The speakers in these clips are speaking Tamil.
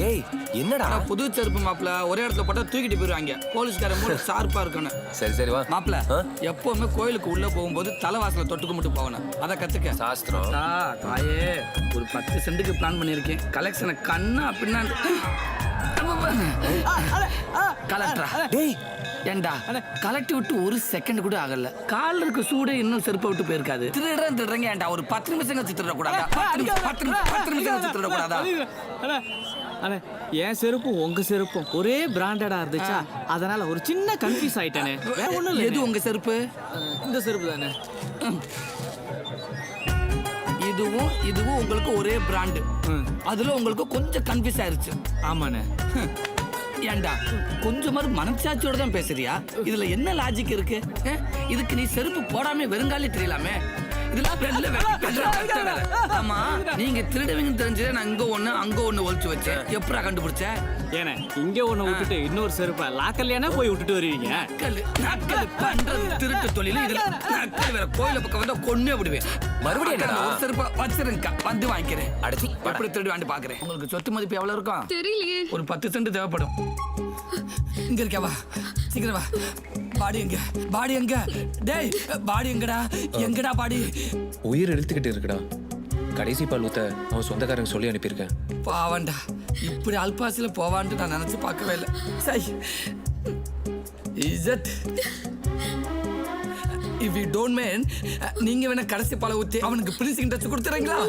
டேய் என்னடா புது செருப்பு மாப்பிள ஒரே இடத்துல போட்டா தூக்கிட்டு போயிருவாங்க போலீஸ்கார மூணு ஷார்ப்பா இருக்கணும். சரி வா மாப்பிள எப்பவுமே கோயிலுக்கு உள்ள போகும்போது தலைவாசல தொட்டுக்கு மட்டும் போகணும். அதை கத்துக்க. சாஸ்திரம் தாயே ஒரு 10 சென்ட்டுக்கு பிளான் பண்ணிருக்கேன். கலெக்ஷனை கண்ணா அப்படின்னா கலெக்டரா டேய் ஏண்டா கலெக்ட் விட்டு ஒரு செகண்ட் கூட ஆகல. கால இருக்க சூடே இன்னும் செருப்பை விட்டு போயிருக்காது. திருடுறேங்க ஏண்டா ஒரு 10 நிமிஷம் கழிச்சு திருட கூடாதா? 10 நிமிஷம் கழிச்சு திருட கூடாதா? அண்ணே என் செருப்பும் உங்க செருப்பும் ஒரே பிராண்டடா இருந்துச்சா, அதனால ஒரு சின்ன கன்ஃபியூஸ் ஆயிட்டேனே. வேற ஒண்ணும் இல்லை. எது உங்க செருப்பு? இந்த செருப்பு தானே. இதுவும் உங்களுக்கு ஒரே பிராண்டு. அதுல உங்களுக்கு கொஞ்சம் கன்ஃபியூஸ் ஆயிருச்சு. ஆமாண்ணே. ஏண்டா கொஞ்சமாரு மனசாட்சியோட தான் பேசுறியா? இதுல என்ன லாஜிக் இருக்கு? இதுக்கு நீ செருப்பு போடாம வெறுங்காலே தெரியலாமே. ஆமா நீங்க திருடுவீங்கன்னு தெரிஞ்சே நான் இங்க ஒண்ணு ஒளிச்சு வச்சேன். எப்படா கண்டுபிடிச்ச? ஏனே இங்க ஒண்ணு விட்டுட்டு இன்னொரு செருப்பை லாக்கல்லையானா போய் விட்டுட்டு வருவீங்க. நக்கல் பண்றது திருட்டு தொழில். இதுல நக்கல் வேற. கோயில பக்கம் வந்தா கொன்னே விடுவேன். மறுபடியும் ஒரு செருப்பா வச்சிருங்க, வந்து வாங்கிக்கிறேன். அடச்சி எப்படி திருடுவான்னு பாக்குறேன். உங்களுக்கு சொத்து மதிப்பு எவ்வளவு இருக்கும் தெரியலையே. ஒரு 10 சென்ட் தேவைப்படும். இங்க இருக்கவா சீக்கிரம் வா. பாடி எங்க? டேய் பாடி எங்கடா பாடி? உயிர் எடுத்துக்கிட்டு இருக்குடா. கடைசி பால் ஊத்த அவன் சொந்தக்காரங்க சொல்லி அனுப்பியிருக்கேன். பாவண்டா இப்படி அல்பாசில போவான்ட்டு நான் நினைச்சு பார்க்கவே இல்லை. சரி is it if you don't mind நீங்க வேணா கடைசி பாலை ஊத்தி அவனுக்கு ஃபினிஷிங் டச் கொடுத்துறீங்களா?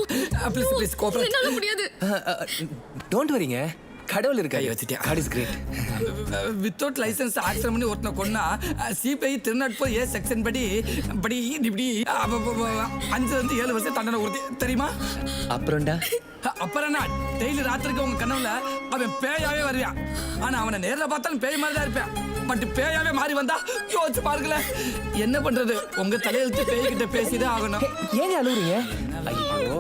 Please cooperate. என்னால முடியாது. டோன்ட் வரிங்க, கடவுள் இருக்கா. வச்சுட்டேன். God is great. Without license accident பண்ணி ஒருத்தனை கொன்னா சிபிஐ 304A செக்ஷன் படி இப்படி 5 to 7 வருஷம் தண்டனை கொடுத்து தெரியுமா? அப்புறம்டா அப்புறம் டெய்லி ராத்திரிக்கு உங்க கனவுல அவன் பேயாவே வருவான். ஆனா அவனை நேரில் பார்த்தாலும் பேய் மாதிரி தான் இருப்பான். பட் பேயாவே மாறி வந்தா யோசிச்சு பாருங்கள. என்ன பண்றது? உங்க தலையெழுத்து பேய்கிட்ட பேசிதான் ஆகணும். ஏங்க அழுவுறீங்க? ஐயோ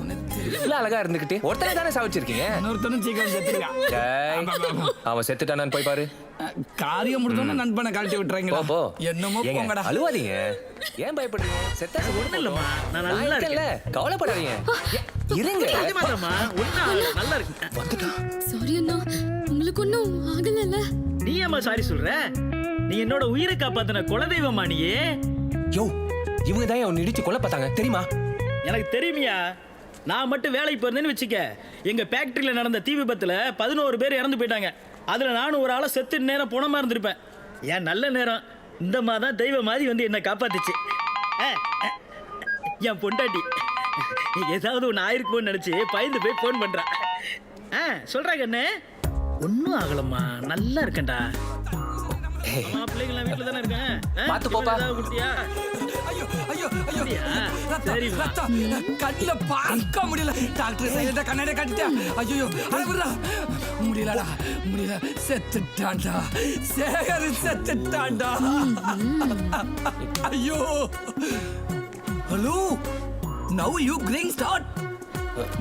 இவ்வளவு அழகா இருந்துகிட்டு ஒருத்தனை தானே சாவிச்சிருக்கீங்க. இன்னொருத்தனும் சீக்கிரம் செத்துருக்கான். அவன் செத்துட்டானான்னு போய் பாரு. காரியம் முடிஞ்சோன்னு நண்பனை கழட்டி விட்டுறீங்களா? போ என்னமோ போங்கடா. அழுவாதீங்க, ஏன் பயப்படுறீங்க? செத்தா ஒண்ணும் இல்லம்மா, நான் நல்லா இருக்கேன்ல, கவலைப்படாதீங்க. இருங்க நல்லா இருக்கு. வந்துட்டான். சாரி அண்ணா, உங்களுக்கு ஒன்றும் ஆகலல்ல? நீ ஏமா சாரி சொல்ற? நீ என்னோட உயிரை காப்பாத்தின குலதெய்வமா நீயே. யோ இவங்க தான் அவன் இடிச்சு கொல்ல பார்த்தாங்க தெரியுமா? எனக்கு தெரியுமியா. நான் மட்டும் வேலைக்கு போயிருந்தேன்னு வச்சுக்க, எங்க ஃபேக்டரியில நடந்த தீ விபத்துல 11 பேர் இறந்து போயிட்டாங்க. அதுல நானும் ஒரு ஆளை செத்து நேரம் புணமா இருந்திருப்பேன். என் நல்ல நேரம் இந்த மாதிரி தெய்வ மாதிரி வந்து என்னை காப்பாத்துச்சு. என் பொண்டாட்டி ஏதாவது ஒன்று ஆயிருக்கும்னு நினைச்சு பயந்து போய் ஃபோன் பண்றா. சொல்றாங்க என்ன ஒன்னும் ஆகலம்மா, நல்லா இருக்கேன்டா. பிள்ளைங்களாம் வீட்டுல தானே இருக்கேன். பாத்து போப்பா. குட்டியா ஐயோ கண்ணில பார்க்க முடியல. டாக்டர் சைலண்டா கண்ணாடி கட்டிட்டா. ஐயோ முடியலடா, முடியல. செத்துட்டான்டா, சேகர் செத்துட்டான்டா. ஐயோ hello, now you green start.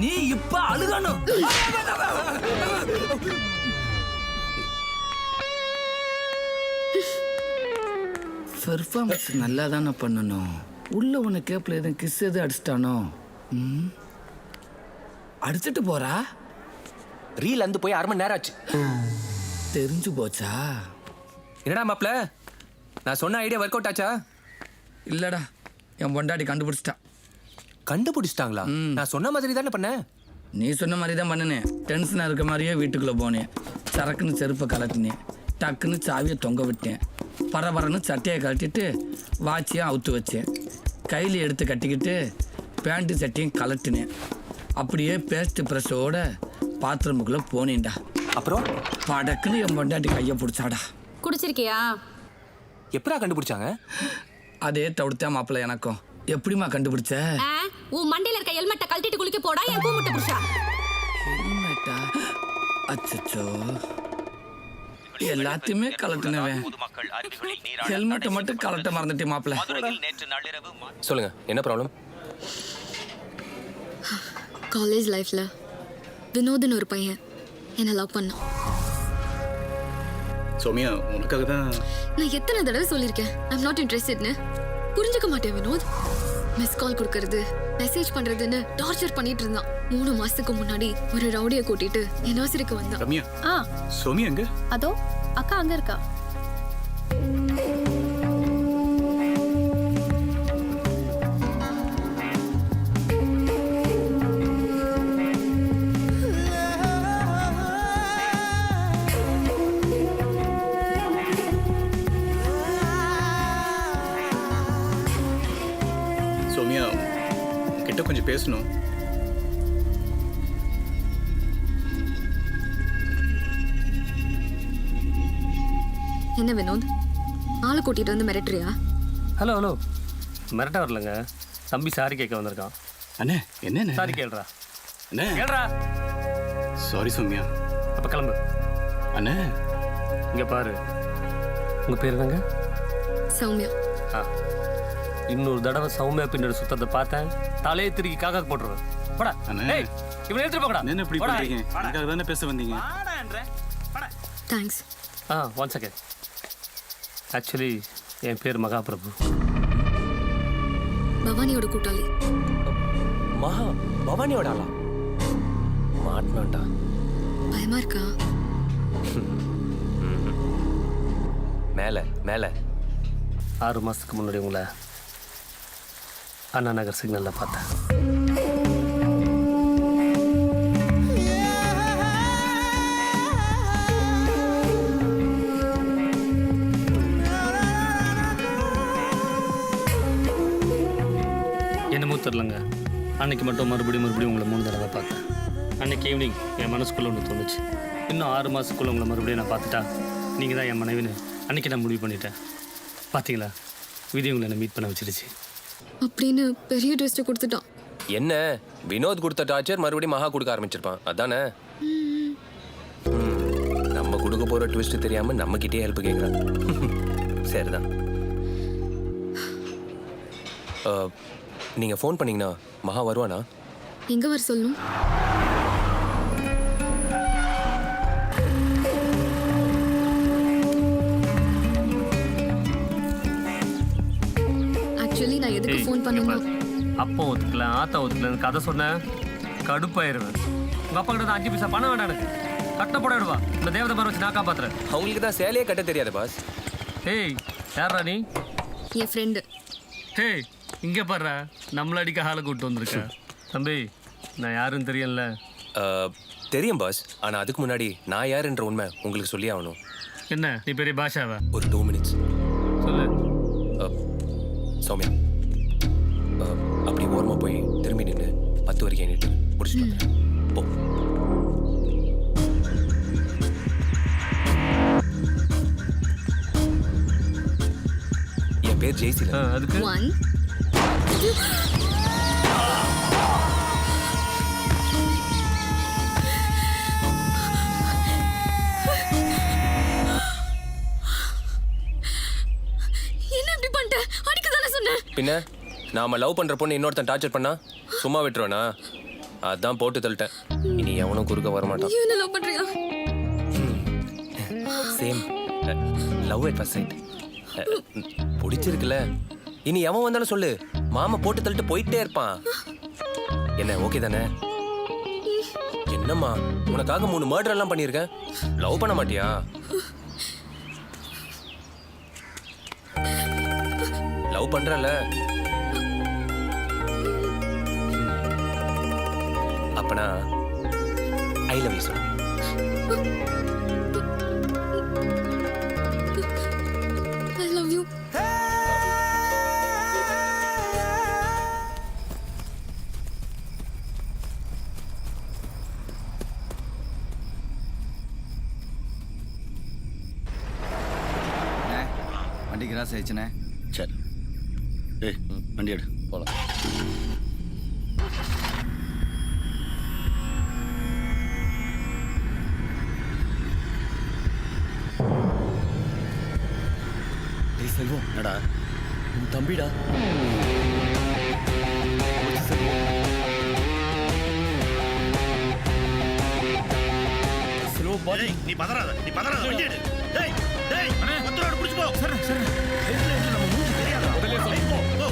நீ இப்ப அழுகணும். பெர்ஃபார்மன்ஸ் நல்லா தானே பண்ணணும். உள்ள உன்னை கேப்ல எதுவும் கிஸ் எதுவும் அடிச்சிட்டானோ? அடிச்சுட்டு போறா. ரீல் வந்து போய் 1/2 மணி நேரம் ஆச்சு. தெரிஞ்சு போச்சா? என்னடா மாப்ள, நான் சொன்ன ஐடியா ஒர்க் அவுட் ஆச்சா? இல்லடா, என் பொண்டாட்டி கண்டுபிடிச்சிட்டா. கண்டுபிடிச்சிட்டாங்களா? நான் சொன்ன மாதிரி தானே பண்ணேன். நீ சொன்ன மாதிரி தான் பண்ணினேன். டென்ஷனாக இருக்க மாதிரியே வீட்டுக்குள்ளே போனேன். சரக்குன்னு செருப்பை கலட்டினேன். டக்குன்னு சாவியை தொங்க விட்டேன். பரபரன்னு சட்டையை கழட்டிட்டு வாட்சியும் அவுத்து வச்சேன். கையில் எடுத்து கட்டிக்கிட்டு பேண்ட்டு சட்டையும் கலட்டினேன். அப்படியே பேஸ்ட் ப்ரெஷ்ஷோட பாத்ரூமுக்குள்ளே போனேன்டா. அப்புறம் படக்குன்னு என் பொண்டாட்டி கையை பிடிச்சாடா. குடிச்சிருக்கியா? எப்படா கண்டுபிடிச்சாங்க? அதே தவிர்த்தா மாப்பிள்ள எனக்கும். எப்படிமா கண்டுபிடிச்ச? உன் மண்டையில இருக்க ஹெல்மெட்டை கழட்டிட்டு குளிக்க போடா. என் கூமுட்டை புருஷா. ஹெல்மெட்டா? அச்சச்சோ, எல்லாத்தையுமே கலட்டினவன். ஹெல்மெட்டை மட்டும் கலட்ட மறந்துட்டே மாப்பிள்ள. சொல்லுங்க, என்ன ப்ராப்ளம்? காலேஜ் லைஃப்ல வினோதன் ஒரு பையன் என்ன லவ் பண்ணான். சௌமியா, உனக்காக தான் நான் எத்தனை தடவை சொல்லியிருக்கேன் ஐம் நாட் இன்ட்ரெஸ்டட்னு. புரிஞ்சுக்க மாட்டேன் வினோத். மிஸ் கால் கொடுக்கறது மெசேஜ் பண்றதுன்னு டார்ச்சர் பண்ணிட்டு இருந்தான். 3 மாசத்துக்கு முன்னாடி ஒரு ரவுடியை கூட்டிட்டு என் நர்சரிக்கு வந்தான். ரம்யா, ஆ சோமி எங்க? அதோ அக்கா அங்க இருக்கா. சோமியா, கிட்ட கொஞ்சம் பேசணும். என்ன வினோத், ஆளை கூட்டிட்டு வந்து மிரட்டுறியா? ஹலோ ஹலோ, மிரட்ட வரலங்க. தம்பி சாரி கேட்க வந்திருக்கான். அண்ணே, என்ன சாரி கேள்றா. அண்ணே, கேள்றா. சாரி சோமியா. அப்போ கிளம்பு. அண்ணே, இங்கே பாரு, உங்கள் பேர் என்னங்க? சௌமியா. ஆ, இன்னொரு தடவை சௌமியா பின்னாடி சுத்தத்தை பார்த்தேன், தலையை திருக்கி காக்காக்கு போட்டுருவேன். போடா. அண்ணே. ஏய், இவனை எடுத்துட்டு போகடா. என்ன இப்படி பண்றீங்க? அதுக்காக தானே பேச வந்தீங்க. தேங்க்ஸ். One second. ஆக்சுவலி என் பேர் மகாபிரபு. பவானியோட கூட்டாளி. மகா பவானியோட ஆளா? மாட்டினான்டா. பயமா இருக்கா? மேல மேல 6 மாதத்துக்கு முன்னாடி உங்களை அண்ணா நகர் சிக்னலில் பார்த்தேன். என்னமோ தெரிலங்க, அன்னைக்கு மட்டும் மறுபடியும் உங்களை 3 தடவை பார்த்தேன். அன்னைக்கு ஈவினிங் என் மனசுக்குள்ளே ஒன்று தோணுச்சு. இன்னும் 6 மாதத்துக்குள்ளே உங்களை மறுபடியும் நான் பார்த்துட்டா நீங்கள் தான் என் மனைவின்னு அன்னைக்கு நான் முடிவு பண்ணிட்டேன். பார்த்தீங்களா, விதி உங்களை என்னை மீட் பண்ண வச்சிருச்சு. அப்படின்னு பெரிய ட்விஸ்ட் கொடுத்துட்டான். என்ன வினோத் கொடுத்த டார்ச்சர் மறுபடியும் மகா கொடுக்க ஆரம்பிச்சிருப்பான், அதானே? நம்ம கொடுக்க போற ட்விஸ்ட் தெரியாம நம்ம கிட்டே ஹெல்ப் கேட்கறான். சரிதான். நீங்க ஃபோன் பண்ணீங்கன்னா மகா வருவானா? எங்க வர சொல்லணும்? ஆக்சுவலி நான் எதுக்கு ஃபோன் பண்ணணும்? அப்போ ஒத்துக்கல, ஆத்தா ஒத்துக்கலன்னு கதை சொன்னேன், கடுப்பாயிருவேன். உங்கள் அப்பா கிட்ட 5 பைசா பணம் வேண்டாம், எனக்கு கட்ட போட விடுவா. இந்த தேவதை மாதிரி வச்சு நான் காப்பாத்துறேன். அவங்களுக்கு தான் சேலையே கட்ட தெரியாது பாஸ். ஏய், யாரா நீ? என் ஃப்ரெண்டு. ஹேய், இங்கே பாரு, நம்மள அடிக்க ஹாலை கூப்பிட்டு வந்திருக்கேன். தம்பி, நான் யாருன்னு தெரியல. தெரியும் பாஸ், ஆனா அதுக்கு முன்னாடி நான் யாருன்ற உண்மை உங்களுக்கு சொல்லி ஆகணும். என்ன நீ பெரிய பாஷாவா? ஒரு 2 மினிட்ஸ் சொல்லு. சௌமியா, அப்படி ஓரமா போய் திரும்பி நின்று 10 வரைக்கும் எண்ணிட்டு முடிச்சுட்டு வந்துடுறேன். போ. என் பேர் ஜெய்சிலா. அதுக்கு 1 என்ன இப்படி பண்ணிட்ட? அடிக்க தானே சொன்னேன். பின்ன நாம லவ் பண்ற பொண்ணு இன்னொருத்தன் டார்ச்சர் பண்ணா சும்மா விட்டுருவானா? அதான் போட்டு தள்ளிட்டேன். இனி எவனும் குறுக்க வரமாட்டான். நீ என்ன லவ் பண்றியா? Same love at first sight. பிடிச்சிருக்குல்ல, இனி எவன் வந்தாலும் சொல்லு, மாமா போட்டு தள்ளிட்டு போயிட்டே இருப்பான். என்ன ஓகே தானே? என்னம்மா, உனக்காக 3 மர்டர் எல்லாம் பண்ணியிருக்கேன். லவ் பண்ண மாட்டியா? லவ் பண்றல, அப்பனா I love you. I love you. வண்டி கிராஸ் ஆயிடுச்சுண்ணே. சரி, ஏய் வண்டி எடு போலாம். டேய் செல்வம், என்னடா? உன் தம்பிடா. ஸ்லோ பாடி. நீ பதறாத வண்டி எடு. டேய் டேய், மொத்தரோட புடிச்சு போ. சரி சரி. நம்ம மூஞ்சி தெரியாதா? முதல்ல சொல்லு. போ.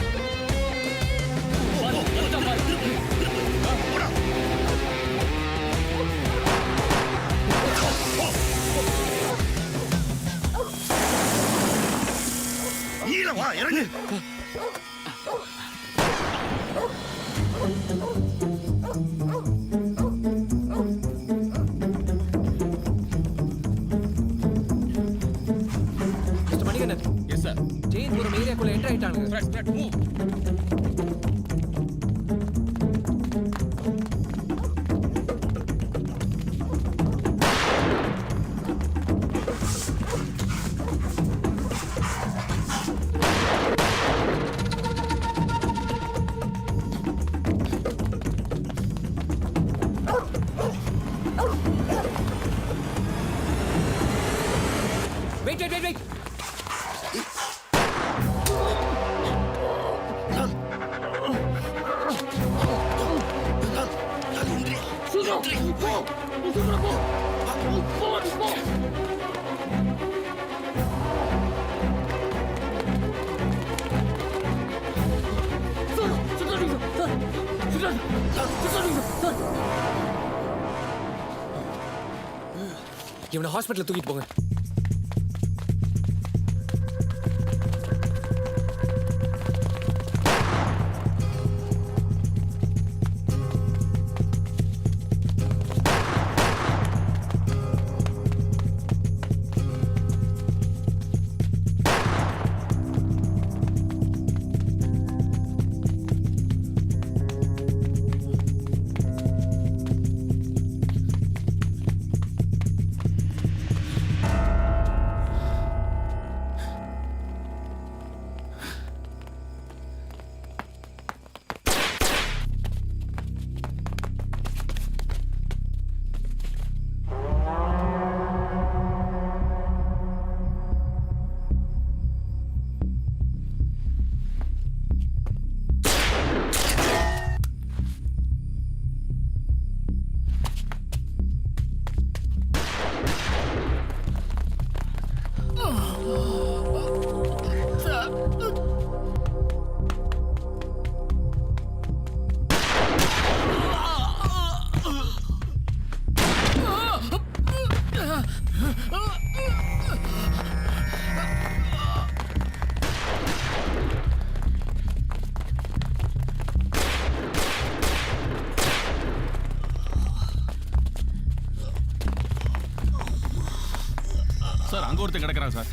மிஸ்டர் மணிகண்டன். Yes sir. ஜெயின் ஒரு ஏரியாக்குள்ள என்டர் ஆயிட்டாங்க. Wait wait wait wait. இவனை ஹாஸ்பிட்டல் தூக்கிட்டு போங்க. சார் அங்க ஒருத்தன் கிடக்குறான் சார்.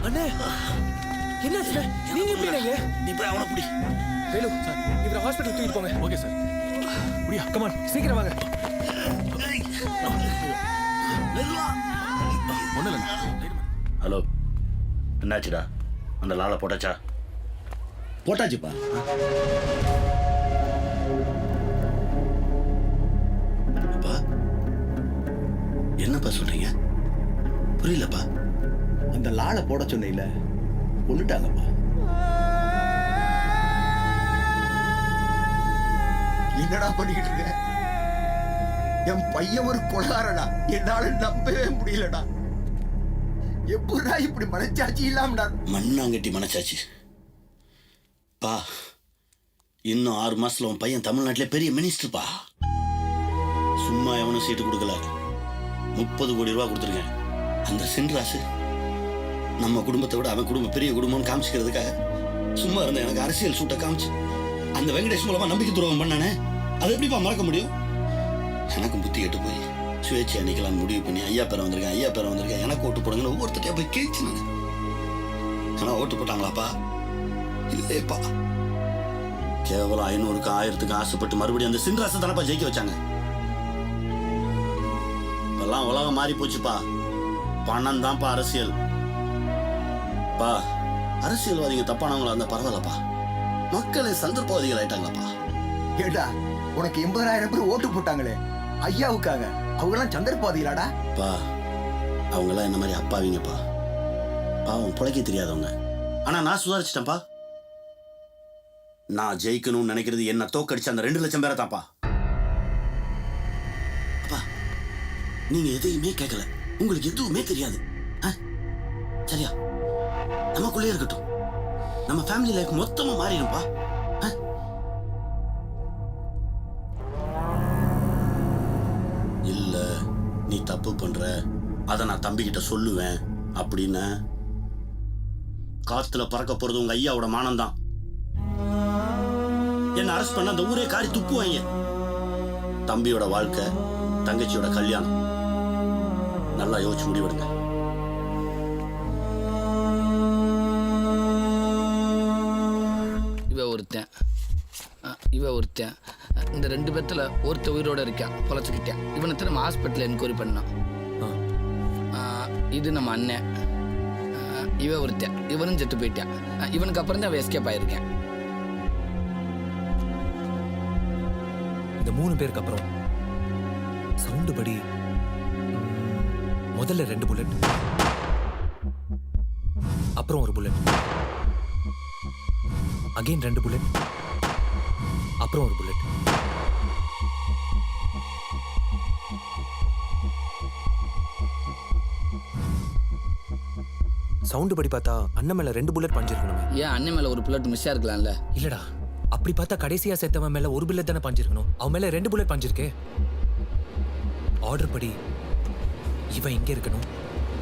அண்ணே என்னாச்சு? நீங்க எப்படி நீங்க? நீ போய் அவனை பிடி. வேலு சார் இவரை ஹாஸ்பிட்டல் தூக்கிட்டு போங்க. Okay sir. முடியா. கமான் சீக்கிரம் வாங்க. ஒண்ணு இல்ல. ஹலோ, என்னாச்சுடா? அந்த லாலை போட்டாச்சா? போட்டாச்சுப்பா. அப்பா என்னப்பா சொல்றீங்க? புரியலப்பா. அந்த லாலை போட சொன்ன கொண்டுட்டாங்கப்பா. என்னடா பண்ணிக்கிட்டு இருக்க? என் பையன் ஒரு கொலைகாரடா. என்னால நம்பவே முடியலடா. எப்படா இப்படி மனச்சாட்சி இல்லாமடா? மண்ணாங்கட்டி மனச்சாச்சு. பா இன்னும் 6 மாசத்துல உன் பையன் தமிழ்நாட்டிலே பெரிய மினிஸ்டர்ப்பா. சும்மா எவனும் சீட்டு கொடுக்கல. 30 கோடி ரூபா கொடுத்துருக்கேன். அந்த சின்ராசு நம்ம குடும்பத்தை விட அவன் குடும்பம் பெரிய குடும்பம்னு காமிச்சிக்கிறதுக்காக சும்மா இருந்த எனக்கு அரசியல் சூட்டை காமிச்சு அந்த வெங்கடேஷ் மூலமா நம்பிக்கை துரோகம் பண்ணானே, அதை எப்படிப்பா மறக்க முடியும்? எனக்கும் புத்தி கேட்டு போய் சுயேட்சை அன்னைக்கலான்னு முடிவு பண்ணி ஐயா பேரை வந்திருக்கேன் எனக்கு ஓட்டு போடுங்கன்னு ஒவ்வொருத்தையா போய் கேட்டு நான். ஆனா ஓட்டு போட்டாங்களாப்பா? இல்லையப்பா. கேவலம் 500க்கு 1000க்கு ஆசைப்பட்டு மறுபடியும் அந்த சின்ராசை தானப்பா ஜெயிக்க வச்சாங்க. இப்பெல்லாம் உலகம் மாறி போச்சுப்பா. பணம் தான்ப்பா அரசியல். பா அரசியல்வாதிங்க தப்பானவங்களா இருந்தா பரவாயில்லப்பா. மக்களே சந்தர்ப்பவாதிகள் ஆயிட்டாங்களாப்பா. ஏடா உனக்கு 80,000 பேர் ஓட்டு போட்டாங்களே ஐயாவுக்காக, அவங்க எல்லாம் சந்தர்ப்பவாதிகளாடா? பா அவங்க எல்லாம் என்ன மாதிரி அப்பாவிங்கப்பா. பாவம் பிழைக்க தெரியாதவங்க. ஆனா நான் சுதாரிச்சிட்டேன்ப்பா. நான் ஜெயிக்கணும்னு நினைக்கிறது என்ன தோக்கடிச்சு அந்த 2 லட்சம் பேரை தான்ப்பா. அப்பா நீங்க எதையுமே கேட்கல, உங்களுக்கு எதுவுமே தெரியாது. சரியா? நமக்குள்ளே இருக்கட்டும். நம்ம ஃபேமிலி லைஃப் மொத்தமா மாறிடும்பா. இல்ல நீ தப்பு பண்ற, அதை நான் தம்பிக்கிட்ட சொல்லுவேன், அப்படின்னு காத்துல பறக்க போறது உங்க ஐயாவோட மானம்தான். என்ன அரெஸ்ட் பண்ண அந்த ஊரே காரி துப்புவாங்க. தம்பியோட வாழ்க்கை, தங்கச்சியோட கல்யாணம். நல்லா யோசிச்சு முடிவெடுங்க. இவ ஒருத்தன் இந்த 2 பேர்த்துல ஒருத்த உயிரோட இருக்கான், பொழைச்சிக்கிட்டேன். இவனை திரும்ப ஹாஸ்பிட்டல் என்கொயரி பண்ணான். இது நம்ம அண்ணன். இவ ஒருத்தன், இவனும் செத்து போயிட்டான். இவனுக்கு அப்புறம் தான் எஸ்கேப் ஆயிருக்கேன். இந்த 3 பேருக்கு அப்புறம் சவுண்டு படி முதல்ல 2 புல்லட், அப்புறம் 1 புல்லட், அகைன் 2 புல்லட், அப்புறம் 1 புல்லட். சவுண்டு படி பார்த்தா அண்ணன் மேல 2 புல்லட் பஞ்சிருக்கணுமே. ஏன் அண்ணன் மேல 1 புல்லட் மிஸ்ஸா இருக்கலாம்ல? இல்லடா, அப்படி பார்த்தா கடைசியா செத்தவன் மேல 1 புல்லட் தானே பஞ்சிருக்கணும். அவன் மேல 2 புல்லட் பஞ்சிருக்கே. ஆர்டர் படி இவன் இங்க இருக்கணும்,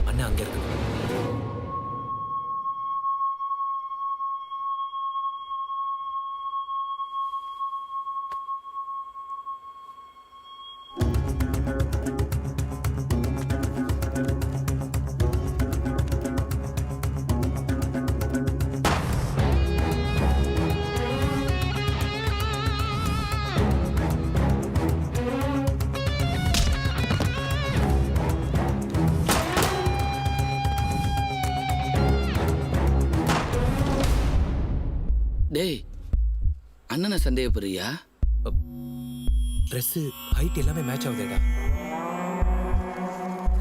அண்ணன் அங்க இருக்கணும். டேய், அண்ணனை சந்தேகப்படுறியா? ட்ரெஸ், ஹைட் எல்லாமே மேட்ச் ஆகுதேடா.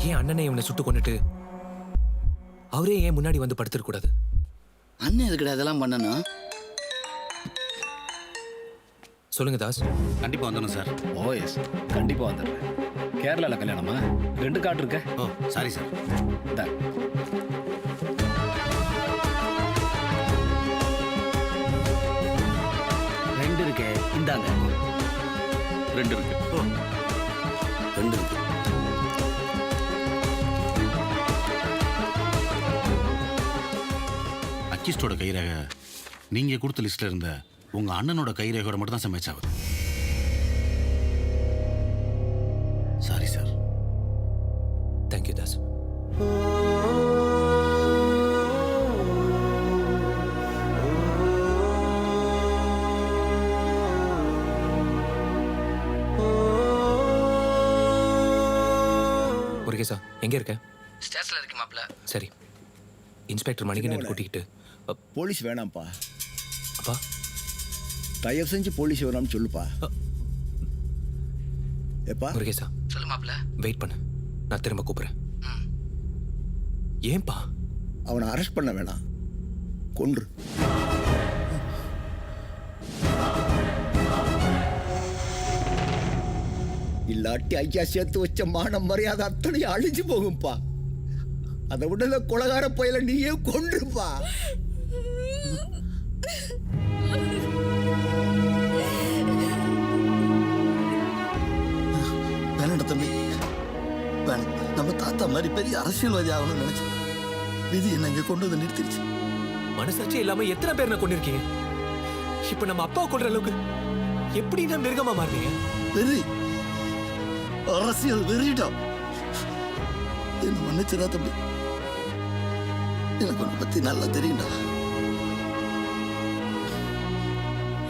ஏன் அண்ணனை இவனை சுட்டு கொண்டுட்டு அவரே ஏன் முன்னாடி வந்து படுத்துக்க கூடாது? அண்ணன் எதுக்குடா அதெல்லாம் பண்ணணும்? சொல்லுங்க தாஸ். கண்டிப்பா வந்துடணும் சார். ஓ எஸ், கண்டிப்பா வந்துடுறேன். கேரளால கல்யாணமா? 2 கார்டு இருக்க. ஓ சாரி சார். இந்தா. ரெண்டு இருக்கே, இந்தாங்க. 2 இருக்கு. ஓ 2 இருக்கு. அக்கிஸ்டோட கைரேகை நீங்க கொடுத்த லிஸ்ட்ல இருந்த உங்க அண்ணனோட கைரேகையோட மட்டும் தான் மேட்ச் ஆகுது. Sorry sir. தேங்க்யூ தாஸ். முருகேசா, எங்க இருக்க? ஸ்டேஷன்ல இருக்கு மாப்ள. சரி, இன்ஸ்பெக்டர் மணிகண்டன் கூட்டிக்கிட்டு. போலீஸ் வேணாம்ப்பா, அப்பா தயவு செஞ்சு போலீஸ் வேணாம்னு சொல்லுப்பா. எப்பா முருகேசா, சொல்லு மாப்ள. வெயிட் பண்ணு, நான் திரும்ப கூப்பிடுறேன். ஏன்பா? அவனை அரெஸ்ட் பண்ண வேணாம், கொன்று. இல்லாட்டி ஐயா சேர்த்து வச்ச மானம் மரியாதை அத்தனை அழிஞ்சு போகும்பா. அதை விட கொலகார பயில நீயே கொன்றுப்பா. வேணாண்ட தம்பி, வேணாம். நம்ம தாத்தா மாதிரி பெரிய அரசியல்வாதி ஆகணும்னு நினைச்சேன். விதி என்ன இங்க கொண்டு வந்து நிறுத்திடுச்சு. மனசாட்சி இல்லாம எத்தனை பேர் நான் கொண்டிருக்கீங்க. இப்ப நம்ம அப்பாவை கொள்ற அளவுக்கு எப்படி நான் மிருகமா மாறீங்க? வெறி, அரசியல் வெறிடம். என்ன மன்னிச்சிடா தம்பி, எனக்கு உன்னை பத்தி நல்லா தெரியும்டா.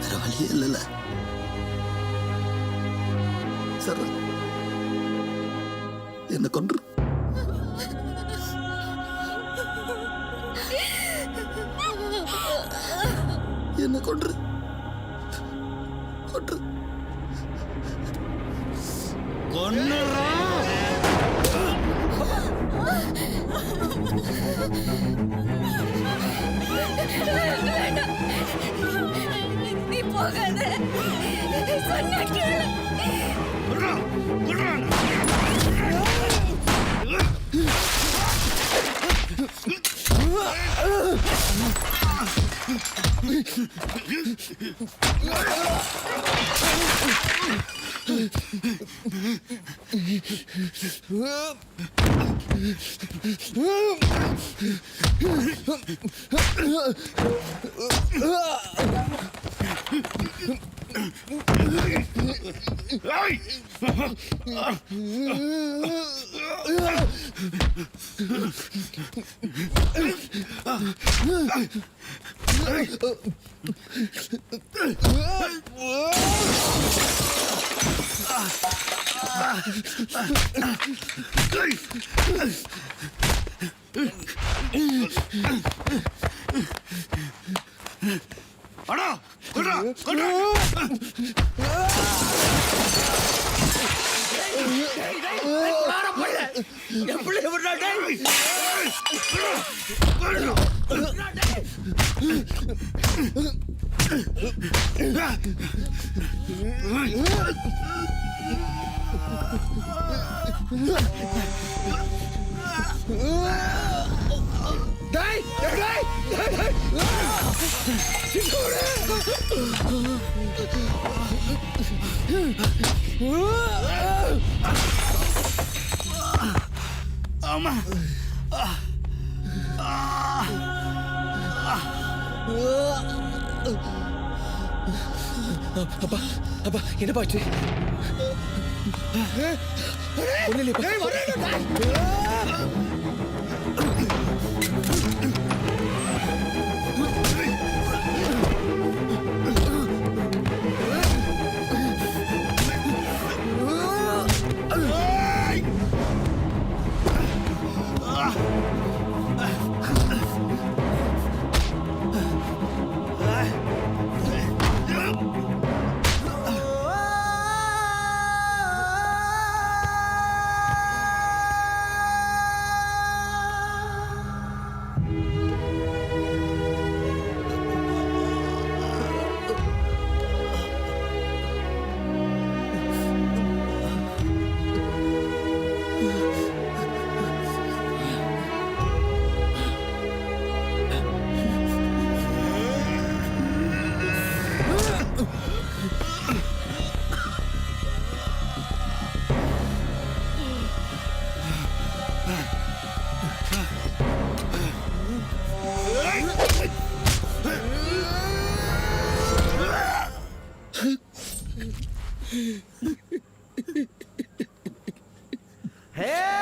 வேற வழியே இல்லைல்ல. சரி, என்ன கொன்று. என்ன கொன்று கொன்று கொன்னுறா. நீ போகாத, சொன்னா கேளு. அப்பா அப்பா என்னப்பா ஆச்சு ஒண்ணு இல்லையா Hey!